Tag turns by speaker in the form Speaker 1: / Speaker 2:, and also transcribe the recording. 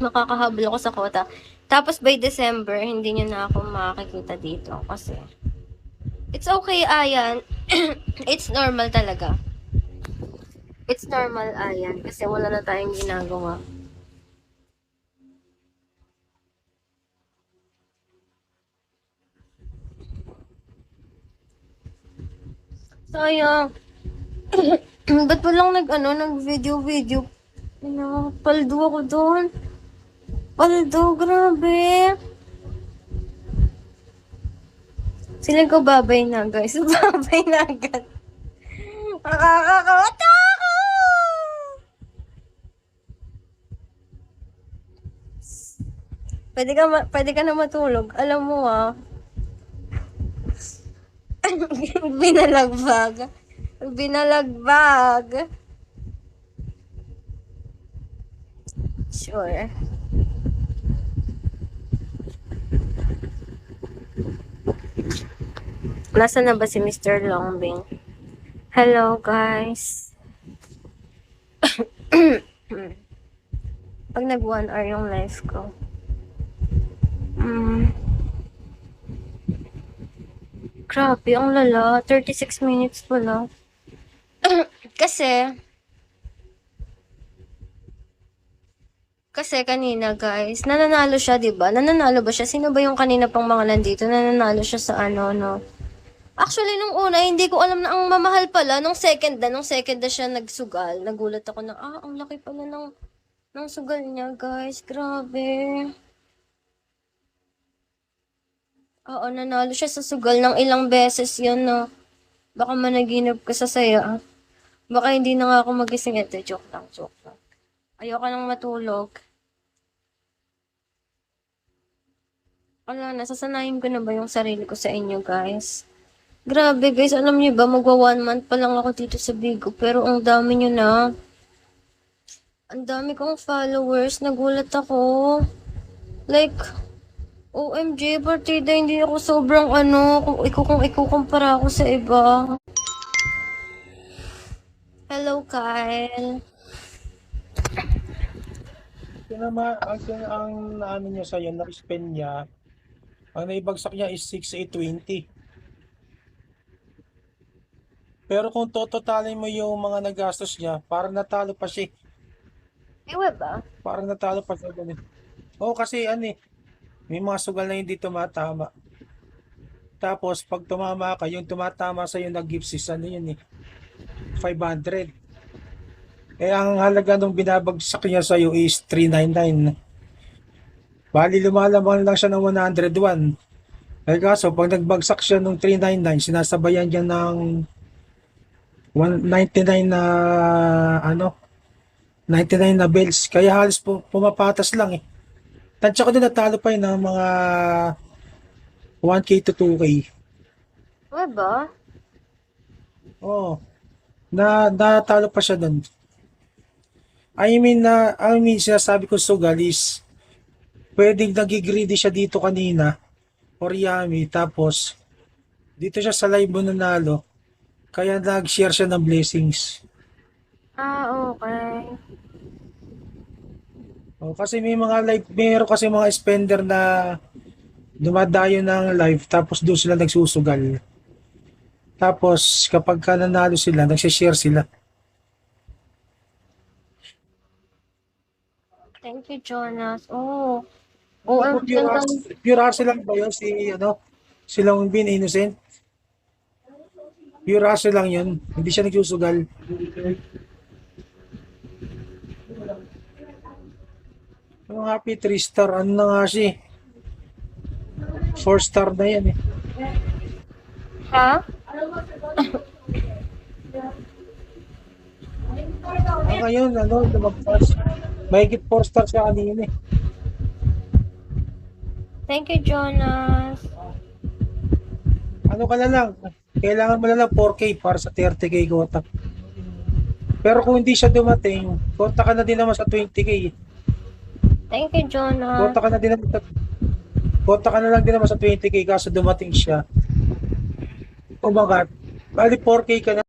Speaker 1: makakahabol ako sa quota. Tapos by December, hindi niyo na ako makakikita dito kasi it's okay, Ayan. It's normal talaga. It's normal, Ayan, kasi wala na tayong ginagawa. Sayang. Ba't walang nag-video? Paldo ako doon. Paldo, grabe. Sila ko babay na, guys. Babay na agad. Nakakakawata ako! Pwede ka na matulog. Alam mo Binalagbag. Binalagbag. Sure. Nasaan na ba si Mr. Longbing? Hello, guys. Pag nag 1 hour yung live ko. Grabe, ang lala. 36 minutes pala. Kasi kanina, guys, nananalo siya, 'di ba? Nananalo ba siya? Sino ba yung kanina pang mga nandito? Nananalo siya sa no? Actually, nung una, hindi ko alam na ang mamahal pala. Nung second na siya nagsugal. Nagulat ako na, ang laki pala ng sugal niya, guys. Grabe. Oo, nanalo siya sa sugal ng ilang beses yun, no? Baka managinip ka sa saya. Baka hindi na nga ako magising. Ito, joke lang. Ayoko nang matulog. Wala, nasasanayin ko na ba yung sarili ko sa inyo, guys? Grabe, guys. Alam niyo ba, magwa 1 month pa lang ako dito sa Bigo. Pero ang dami niyo na. Ang dami kong followers. Nagulat ako. Like, OMG, partida, hindi ako sobrang kung ikukumpara ako sa iba. Hello, Kyle.
Speaker 2: Ang ano niya sa'yo, na-spend niya, ang naibagsak niya is 6,820. Pero kung totalin mo yung mga nagastos niya, parang natalo pa siya.
Speaker 1: Ewa ba?
Speaker 2: Parang natalo pa siya ganun. Oo, kasi may mga sugal na hindi tumatama. Tapos pag tumama ka, yung tumatama sa yung nag-gift is 500. Ang halaga nung binabagsak niya sa iyo is 399. Bali lumalamang lang siya ng 101. Kaso pag nagbagsak siya nung 399, sinasabayan niya ng 199 na 99 na bells. Kaya halos pumapatas lang eh. Tansya ko din natalo pa ng mga 1K to 2K.
Speaker 1: Ewa ba?
Speaker 2: Oo. Natalo pa siya doon. I mean, sinasabi ko sugal is pwedeng nagigreedy siya dito kanina or yummy, tapos dito siya sa live mo nanalo, kaya nag-share siya ng blessings.
Speaker 1: Okay.
Speaker 2: Kasi meron kasi mga spender na dumadayo ng live tapos doon sila nagsusugal. Tapos kapag nanalo sila, nagsishare sila.
Speaker 1: Thank you, Jonas. OMG.
Speaker 2: Pure Ars lang ba yun? Silang Bin Innocent? Pure Ars lang yun. Hindi siya nagsusugal. Ang happy 3 star. Ano na nga siya? 4 star na yan eh.
Speaker 1: Ha?
Speaker 2: Ngayon, lumagpas. Mahigit 4 star siya kanina eh.
Speaker 1: Thank you, Jonas.
Speaker 2: Ano ka na lang? Kailangan mo na lang 4K para sa 30K quota. Pero kung hindi siya dumating, quota ka na din naman sa 20K.
Speaker 1: Thank you, Jonas.
Speaker 2: Quota ka na lang din naman sa 20K kaso dumating siya. Oh my God. Bali 4K ka na.